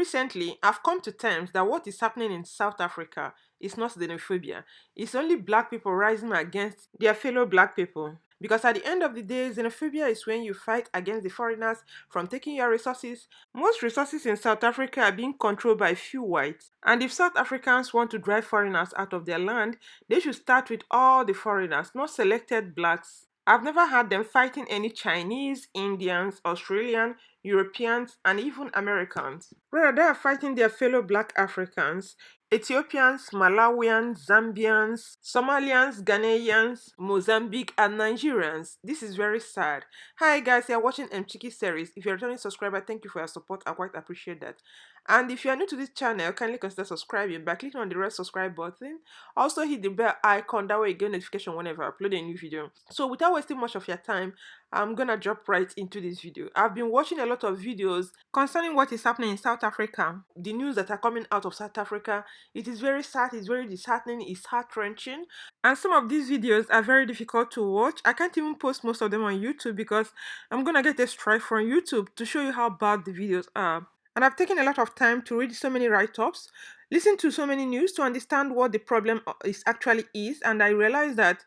recently, I've come to terms that what is happening in South Africa is not xenophobia. It's only black people rising against their fellow black people. Because at the end of the day, xenophobia is when you fight against the foreigners from taking your resources. Most resources in South Africa are being controlled by few whites. And if South Africans want to drive foreigners out of their land, they should start with all the foreigners, not selected blacks. I've never had them fighting any Chinese, Indians, Australian, Europeans, and even Americans. Rather, they are fighting their fellow black Africans, Ethiopians, Malawians, Zambians, Somalians, Ghanaians, Mozambique, and Nigerians. This is very sad. Hi guys, you're watching Mchikky series. If you're a returning subscriber, thank you for your support. I quite appreciate that. And if you are new to this channel, kindly consider subscribing by clicking on the red subscribe button. Also hit the bell icon, that way you get notification whenever I upload a new video. So without wasting much of your time, I'm gonna jump right into this video. I've been watching a lot of videos concerning what is happening in South Africa, the news that are coming out of South Africa. It is very sad, it's very disheartening, it's heart-wrenching. And some of these videos are very difficult to watch. I can't even post most of them on YouTube because I'm gonna get a strike from YouTube to show you how bad the videos are. And I've taken a lot of time to read so many write-ups, listen to so many news to understand what the problem is actually is, and I realized that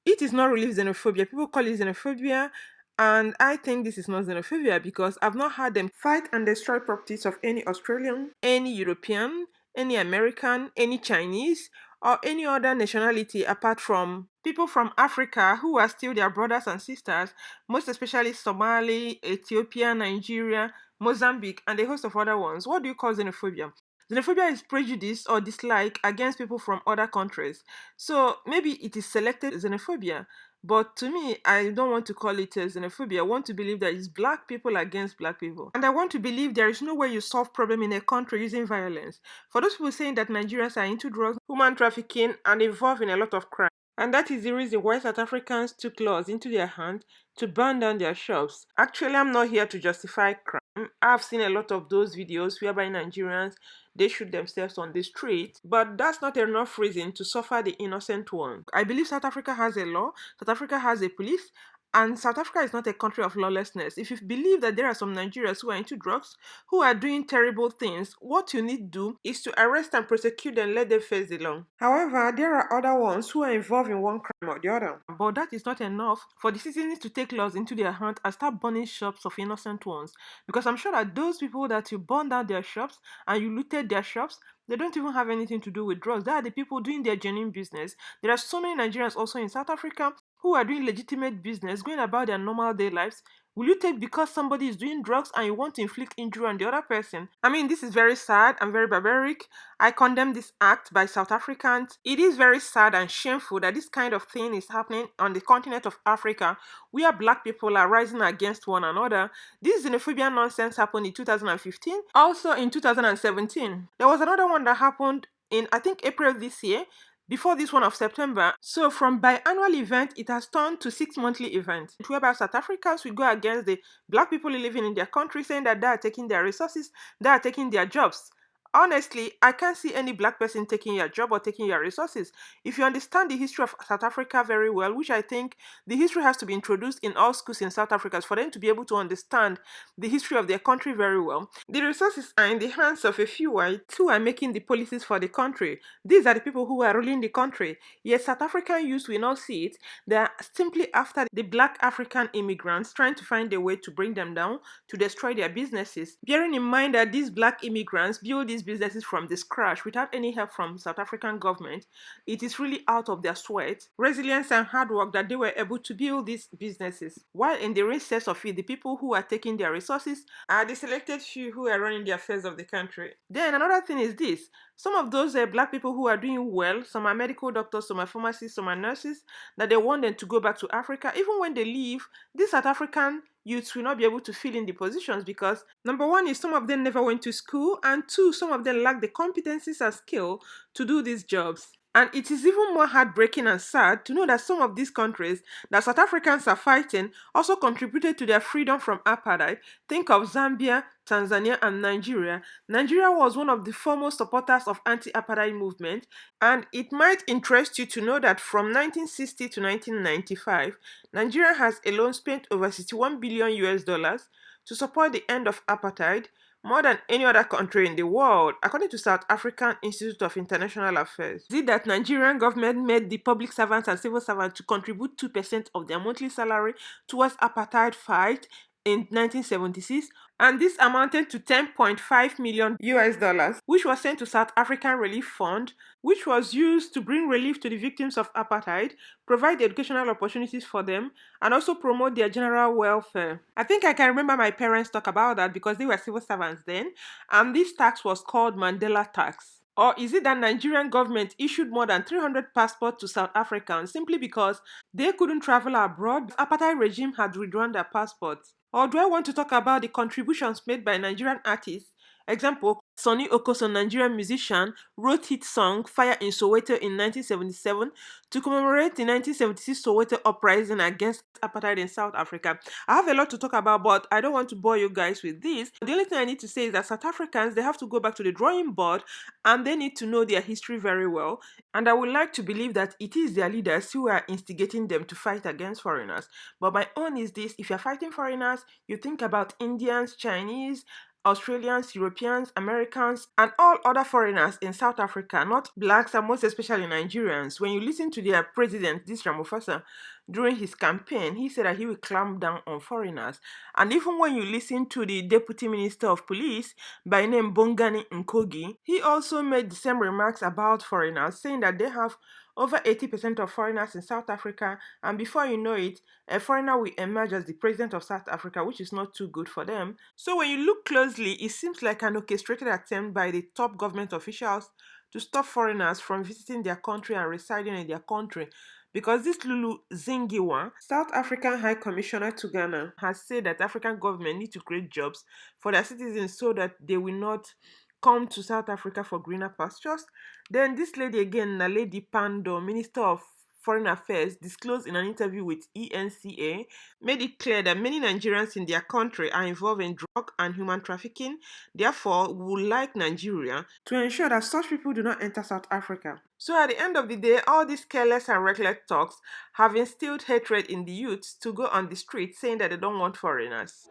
it is not really xenophobia. People call it xenophobia, and I think this is not xenophobia because I've not had them fight and destroy properties of any Australian, any European, any American, any Chinese, or any other nationality apart from people from Africa who are still their brothers and sisters, most especially Somali, Ethiopia, Nigeria, Mozambique, and a host of other ones. What do you call xenophobia? Xenophobia is prejudice or dislike against people from other countries. So maybe it is selected xenophobia. But to me, I don't want to call it xenophobia. I want to believe that it's black people against black people. And I want to believe there is no way you solve problem in a country using violence. For those people saying that Nigerians are into drugs, human trafficking, and involved in a lot of crime. And that is the reason why South Africans took laws into their hands to burn down their shops. Actually, I'm not here to justify crime. I've seen a lot of those videos whereby Nigerians, they shoot themselves on the street, but that's not enough reason to suffer the innocent one. I believe South Africa has a law, South Africa has a police, and South Africa is not a country of lawlessness. If you believe that there are some Nigerians who are into drugs, who are doing terrible things, what you need to do is to arrest and prosecute and let them face the law. However, there are other ones who are involved in one crime or the other. But that is not enough for the citizens to take laws into their hands and start burning shops of innocent ones. Because I'm sure that those people that you burn down their shops and you looted their shops, they don't even have anything to do with drugs. They are the people doing their genuine business. There are so many Nigerians also in South Africa who are doing legitimate business, going about their normal day lives. Will you take because somebody is doing drugs and you want to inflict injury on the other person? I mean, this is very sad and very barbaric. I condemn this act by South Africans. It is very sad and shameful that this kind of thing is happening on the continent of Africa, where black people are rising against one another. This xenophobia nonsense happened in 2015, also in 2017. There was another one that happened in, I think, April this year, before this one of September. So from biannual event, it has turned to 6-monthly event, whereby South Africans will go against the black people living in their country, saying that they are taking their resources, they are taking their jobs. Honestly, I can't see any black person taking your job or taking your resources. If you understand the history of South Africa very well, which I think the history has to be introduced in all schools in South Africa for them to be able to understand the history of their country very well. The resources are in the hands of a few whites who are making the policies for the country. These are the people who are ruling the country. Yet South African youth will not see it. They are simply after the black African immigrants, trying to find a way to bring them down, to destroy their businesses. Bearing in mind that these black immigrants build these businesses from the scratch without any help from South African government, it is really out of their sweat, resilience, and hard work that they were able to build these businesses. While in the recess of it, the people who are taking their resources are the selected few who are running the affairs of the country. Then another thing is this: some of those black people who are doing well, some are medical doctors, some are pharmacists, some are nurses, that they want them to go back to Africa. Even when they leave, these South African youths will not be able to fill in the positions because number one is some of them never went to school, and two, some of them lack the competencies and skill to do these jobs. And it is even more heartbreaking and sad to know that some of these countries that South Africans are fighting also contributed to their freedom from apartheid. Think of Zambia, Tanzania, and Nigeria. Nigeria was one of the foremost supporters of anti-apartheid movement, and it might interest you to know that from 1960 to 1995, Nigeria has alone spent over 61 billion US dollars to support the end of apartheid, more than any other country in the world, according to South African Institute of International Affairs. Is it that Nigerian government made the public servants and civil servants to contribute 2% of their monthly salary towards apartheid fight in 1976, and this amounted to 10.5 million US dollars, which was sent to South African Relief Fund, which was used to bring relief to the victims of apartheid, provide educational opportunities for them, and also promote their general welfare. I think I can remember my parents talk about that because they were civil servants then, and this tax was called Mandela tax. Or is it that Nigerian government issued more than 300 passports to South Africans simply because they couldn't travel abroad? The apartheid regime had withdrawn their passports. Or do I want to talk about the contributions made by Nigerian artists? Example, Sonny Okoso, Nigerian musician, wrote hit song Fire in Soweto in 1977 to commemorate the 1976 Soweto uprising against apartheid in South Africa. I have a lot to talk about, but I don't want to bore you guys with this. The only thing I need to say is that South Africans, they have to go back to the drawing board and they need to know their history very well. And I would like to believe that it is their leaders who are instigating them to fight against foreigners. But my own is this: if you're fighting foreigners, you think about Indians, Chinese, Australians, Europeans, Americans, and all other foreigners in South Africa, not blacks and most especially Nigerians. When you listen to their president, this Ramaphosa, during his campaign, he said that he will clamp down on foreigners. And even when you listen to the Deputy Minister of Police by name Bongani Nkogi, he also made the same remarks about foreigners, saying that they have over 80% of foreigners in South Africa, and before you know it, a foreigner will emerge as the president of South Africa, which is not too good for them. So when you look closely, it seems like an orchestrated attempt by the top government officials to stop foreigners from visiting their country and residing in their country. Because this Lulu Zingiwa, South African High Commissioner to Ghana, has said that African government need to create jobs for their citizens so that they will not come to South Africa for greener pastures. Then this lady again, Naledi Pandor, Minister of Foreign Affairs, disclosed in an interview with ENCA, made it clear that many Nigerians in their country are involved in drug and human trafficking. Therefore, we would like Nigeria to ensure that such people do not enter South Africa. So at the end of the day, all these careless and reckless talks have instilled hatred in the youths to go on the street saying that they don't want foreigners.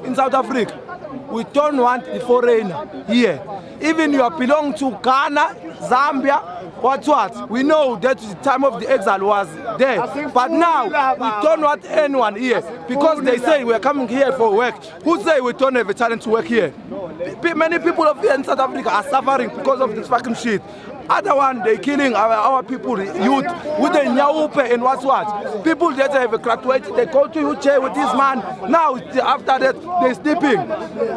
In South Africa, we don't want the foreigner here. Even you belong to Ghana, Zambia, what? We know that the time of the exile was there. But now, we don't want anyone here because they say we're coming here for work. Who say we don't have a talent to work here? Many people in South Africa are suffering because of this fucking shit. Other one, they killing our people, youth, with the nyaupe and what. People that have graduated, they go to UK with this man. Now, after that, they're sleeping.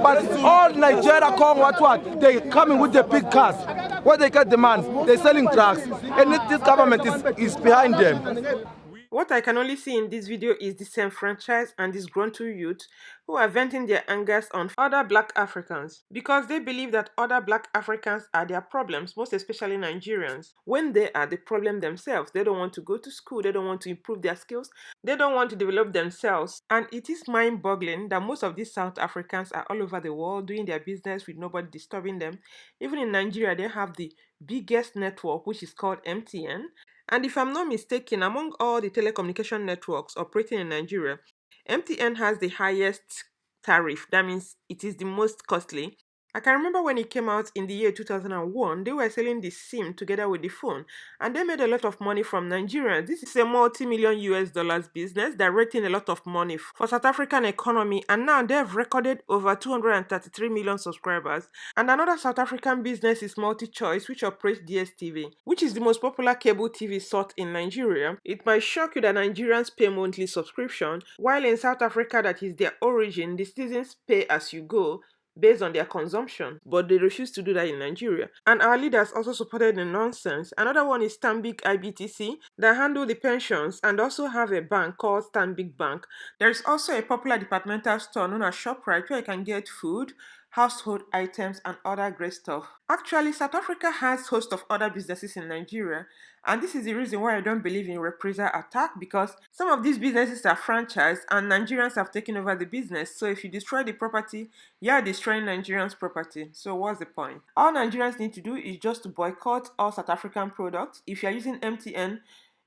But all Nigeria, Congo, what, they coming with the big cars. Where they get the man, they're selling drugs. And this government is behind them. What I can only see in this video is disenfranchised and disgruntled youth who are venting their angers on other black Africans because they believe that other black Africans are their problems, most especially Nigerians, when they are the problem themselves. They don't want to go to school, they don't want to improve their skills, they don't want to develop themselves. And it is mind-boggling that most of these South Africans are all over the world doing their business with nobody disturbing them. Even in Nigeria, they have the biggest network, which is called MTN. And if I'm not mistaken, among all the telecommunication networks operating in Nigeria, MTN has the highest tariff. That means it is the most costly. I can remember when it came out in the year 2001, they were selling the SIM together with the phone, and they made a lot of money from Nigerians. This is a multi-million US dollars business directing a lot of money for South African economy, and now they've recorded over 233 million subscribers. And another South African business is MultiChoice, which operates DSTV, which is the most popular cable TV sort in Nigeria. It might shock you that Nigerians pay monthly subscription, while in South Africa, that is their origin, the citizens pay as you go, based on their consumption, but they refuse to do that in Nigeria. And our leaders also supported the nonsense. Another one is Stanbic IBTC that handle the pensions and also have a bank called Stanbic Bank. There is also a popular departmental store known as ShopRite where you can get food, household items, and other great stuff. Actually, South Africa has a host of other businesses in Nigeria, and this is the reason why I don't believe in reprisal attack, because some of these businesses are franchised and Nigerians have taken over the business. So if you destroy the property, you are destroying Nigerians' property. So what's the point? All Nigerians need to do is just to boycott all South African products. If you're using MTN,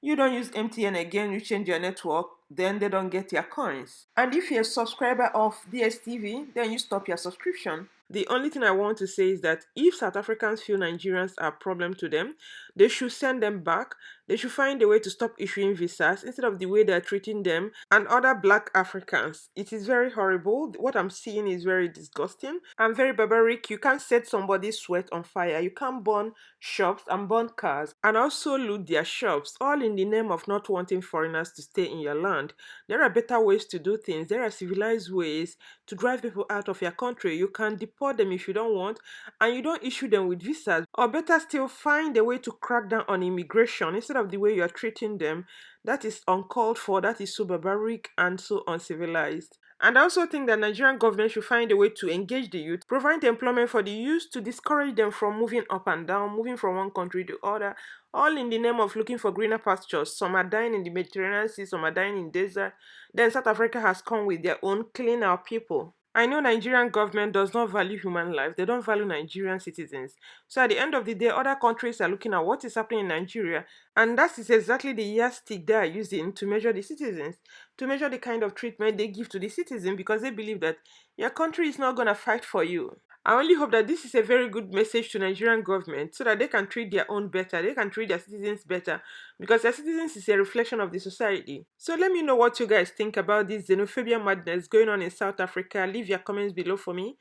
you don't use MTN again, you change your network, then they don't get your coins. And if you're a subscriber of DSTV, then you stop your subscription. The only thing I want to say is that if South Africans feel Nigerians are a problem to them, they should send them back. They should find a way to stop issuing visas instead of the way they're treating them and other black Africans. It is very horrible. What I'm seeing is very disgusting and very barbaric. You can't set somebody's sweat on fire. You can't burn shops and burn cars and also loot their shops, all in the name of not wanting foreigners to stay in your land. There are better ways to do things. There are civilized ways to drive people out of your country. You can deport them if you don't want, and you don't issue them with visas. Or better still, find a way to crack down on immigration instead of the way you are treating them. That is uncalled for, that is so barbaric and so uncivilized. And I also think that Nigerian government should find a way to engage the youth, provide employment for the youth to discourage them from moving up and down, moving from one country to other, all in the name of looking for greener pastures. Some are dying in the Mediterranean Sea, some are dying in desert. Then South Africa has come with their own clean our people. I know Nigerian government does not value human life. They don't value Nigerian citizens. So at the end of the day, other countries are looking at what is happening in Nigeria, and that is exactly the yardstick they are using to measure the citizens, to measure the kind of treatment they give to the citizen, because they believe that your country is not gonna fight for you. I only hope that this is a very good message to Nigerian government so that they can treat their own better, they can treat their citizens better, because their citizens is a reflection of the society. So let me know what you guys think about this xenophobia madness going on in South Africa. Leave your comments below for me.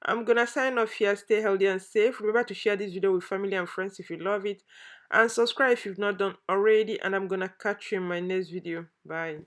I'm gonna sign off here. Stay healthy and safe. Remember to share this video with family and friends if you love it, and subscribe if you've not done already, and I'm gonna catch you in my next video. Bye.